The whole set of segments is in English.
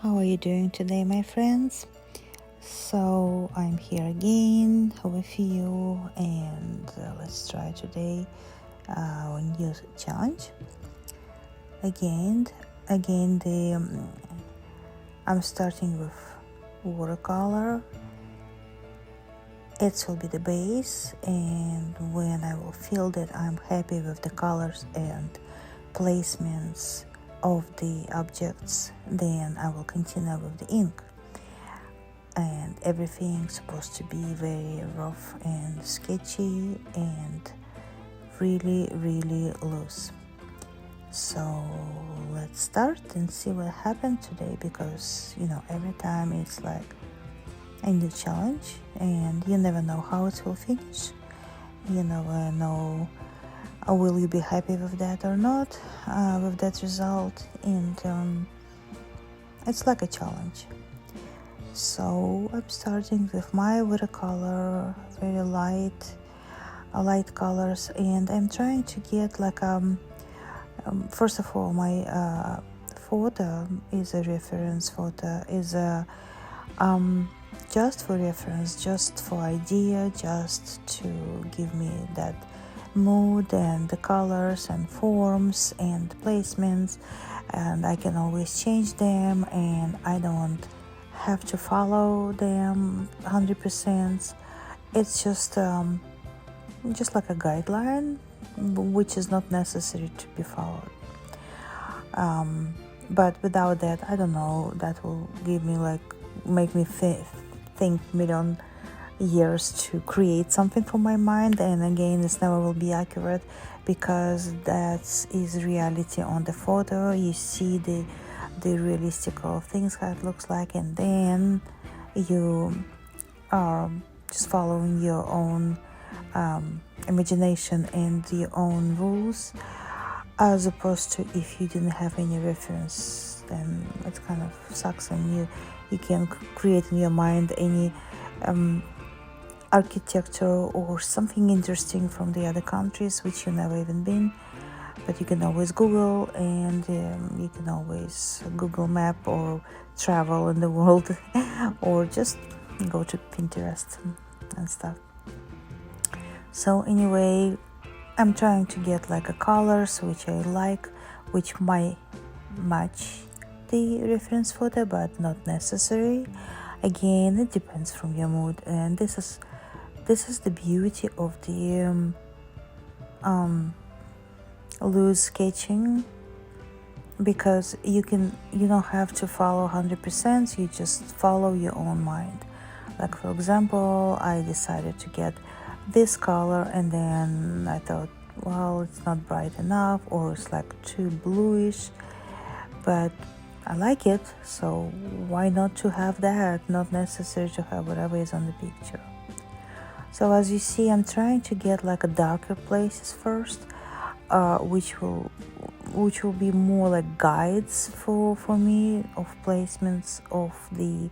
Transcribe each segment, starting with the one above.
How are you doing today, my friends? So I'm here again with you, and let's try today a new challenge. Again, I'm starting with watercolor. It will be the base, and when I will feel that I'm happy with the colors and placements of the objects, then I will continue with the ink. And everything's supposed to be very rough and sketchy and really loose. So let's start and see what happened today, because every time it's like a new challenge and you never know how it will finish. You never know will you be happy with that or not, with that result, and it's like a challenge. So I'm starting with my watercolor, very light colors, and I'm trying to get like first of all, my photo is a reference photo, is a just for reference, just for idea, just to give me that mood and the colors and forms and placements, and I can always change them, and I don't have to follow them 100%. It's just like a guideline, which is not necessary to be followed. But without that, I don't know, that will make me think million years to create something from my mind, and again, this never will be accurate, because that is reality on the photo. You see the realistic of things, how it looks like, and then you are just following your own imagination and your own rules, as opposed to if you didn't have any reference, then it kind of sucks, and you can create in your mind any architecture or something interesting from the other countries which you never even been. But you can always Google, and you can always Google map or travel in the world or just go to Pinterest and stuff. So anyway, I'm trying to get like a colors which I like, which might match the reference photo, but not necessary. Again, it depends from your mood, and this is the beauty of the loose sketching, because you don't have to follow 100%. You just follow your own mind. Like, for example, I decided to get this color, and then I thought, well, it's not bright enough, or it's like too bluish, but I like it, so why not to have that? Not necessary to have whatever is on the picture. So as you see, I'm trying to get like a darker places first, which will be more like guides for me of placements of the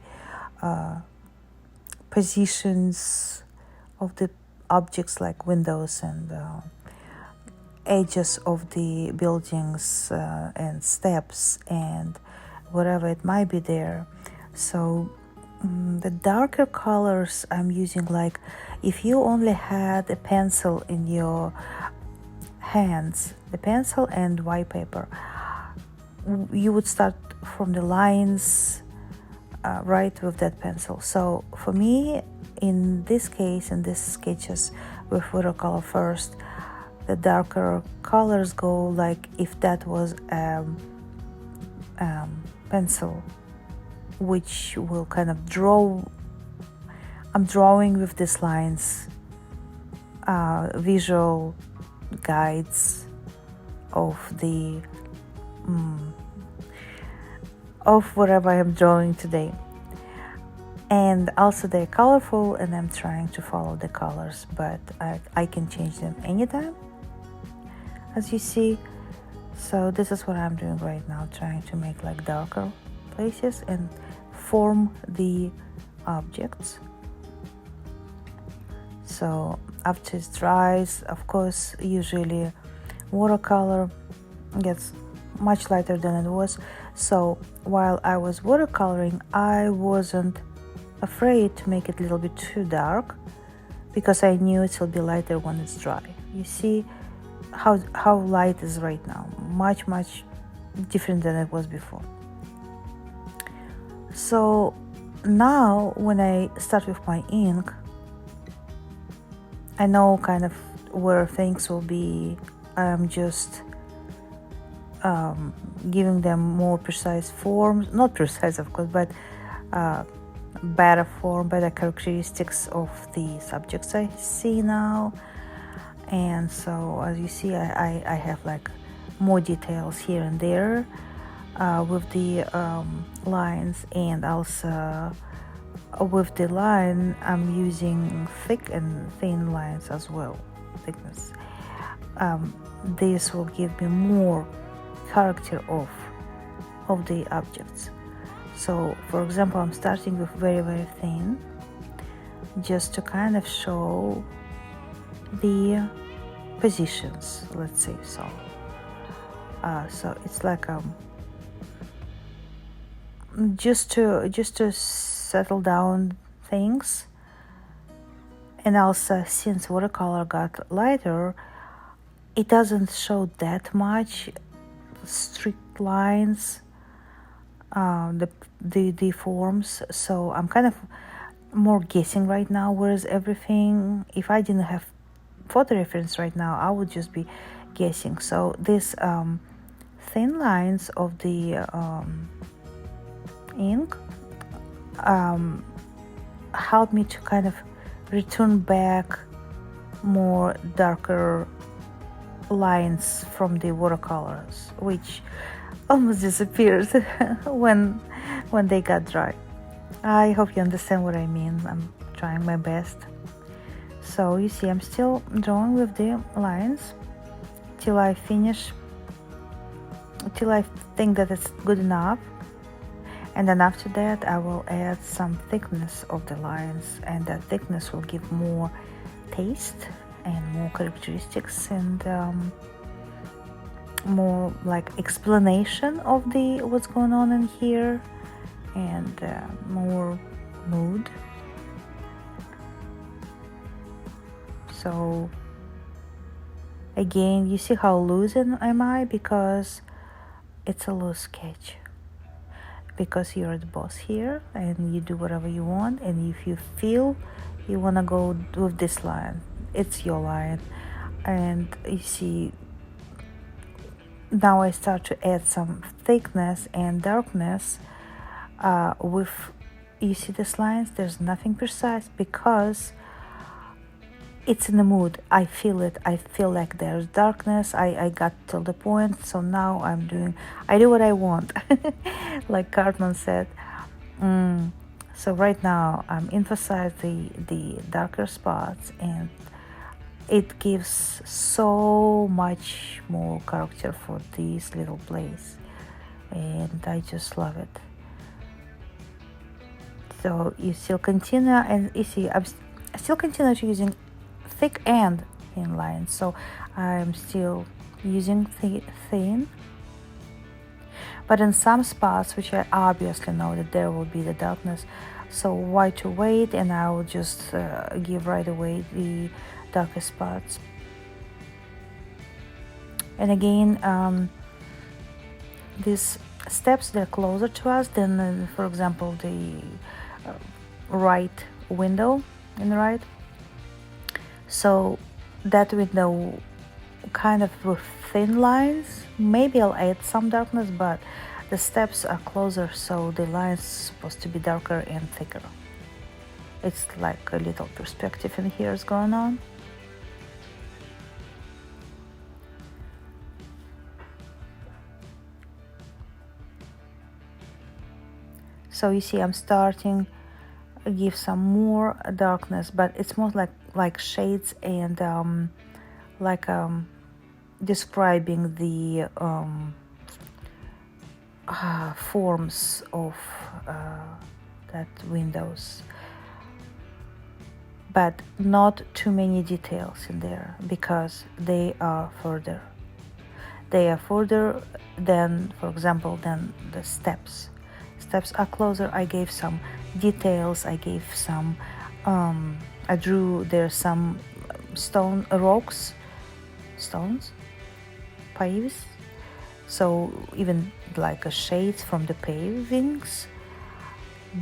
positions of the objects, like windows and edges of the buildings and steps and whatever it might be there. So the darker colors I'm using, like if you only had a pencil in your hands, the pencil and white paper, you would start from the lines right with that pencil. So for me, in this case, in these sketches with watercolor first, the darker colors go like if that was a pencil, which will kind of I'm drawing with these lines, visual guides of the of whatever I'm drawing today. And also they're colorful, and I'm trying to follow the colors, but I can change them anytime, as you see. So this is what I'm doing right now, trying to make like darker places and form the objects. So after it dries, of course, usually watercolor gets much lighter than it was. So while I was watercoloring, I wasn't afraid to make it a little bit too dark, because I knew it will be lighter when it's dry. You see how light is right now, much different than it was before. So now when I start with my ink, I know kind of where things will be. I'm just giving them more precise forms, not precise of course, but better form, better characteristics of the subjects I see now. And so as you see, I have like more details here and there with the lines, and also with the line I'm using thick and thin lines as well, thickness. This will give me more character of the objects. So for example, I'm starting with very thin, just to kind of show the positions, let's say so. So it's like just to settle down things. And also, since watercolor got lighter, it doesn't show that much strict lines, the forms. So I'm kind of more guessing right now, whereas everything, if I didn't have photo reference right now, I would just be guessing. So these thin lines of the ink help me to kind of return back more darker lines from the watercolors, which almost disappeared when they got dry. I hope you understand what I mean. I'm trying my best. So you see, I'm still drawing with the lines till I finish, till I think that it's good enough. And then after that, I will add some thickness of the lines, and that thickness will give more taste and more characteristics, and more like explanation of the what's going on in here, and more mood. So again, you see how loose am I, because it's a loose sketch, because you're the boss here and you do whatever you want. And if you feel you want to go with this line, it's your line. And you see, now I start to add some thickness and darkness with, you see these lines, there's nothing precise, because it's in the mood. I feel it. I feel like there's darkness. I got to the point. So now I do what I want, like Cartman said. So right now I'm emphasizing the darker spots, and it gives so much more character for this little place, and I just love it. So you still continue, and you see I still continue to using thick and thin lines. So I'm still using thin, but in some spots which I obviously know that there will be the darkness, so why to wait, and I will just give right away the darkest spots. And again, these steps, they're closer to us than for example the right window in the right. So that window kind of with thin lines, maybe I'll add some darkness, but the steps are closer, so the lines are supposed to be darker and thicker. It's like a little perspective in here is going on. So you see, I'm starting to give some more darkness, but it's more like shades and describing the forms of that windows, but not too many details in there, because they are further. they are further than, for example, than the steps. Steps are closer. I gave some details. I gave some, I drew there some stone rocks, stones, paves. So even like a shades from the pavings,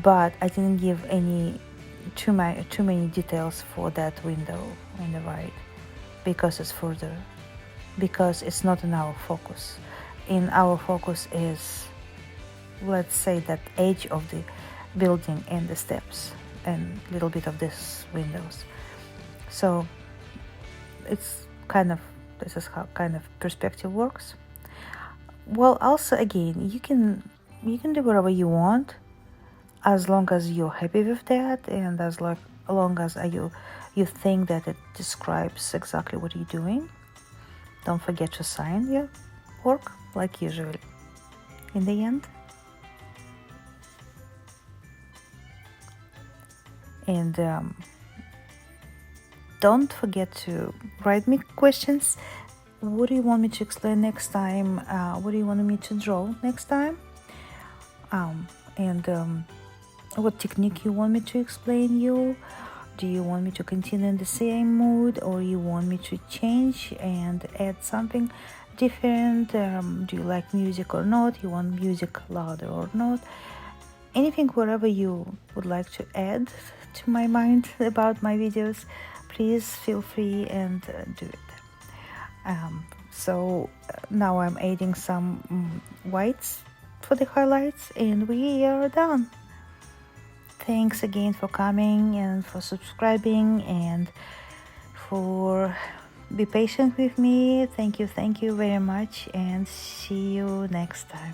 but I didn't give any too many details for that window on the right, because it's further, because it's not in our focus. In our focus is, let's say, that edge of the building and the steps and a little bit of this windows. So it's kind of, this is how kind of perspective works. Well, also again, you can do whatever you want, as long as you're happy with that, and as long as you think that it describes exactly what you're doing. Don't forget to sign your work like usual in the end. And don't forget to write me questions. What do you want me to explain next time? What do you want me to draw next time? And what technique you want me to explain you? Do you want me to continue in the same mood, or you want me to change and add something different? Do you like music or not? You want music louder or not? Anything, whatever you would like to add to my mind about my videos, please feel free and do it. So now I'm adding some whites for the highlights, and we are done. Thanks again for coming and for subscribing and for be patient with me. Thank you very much, and see you next time.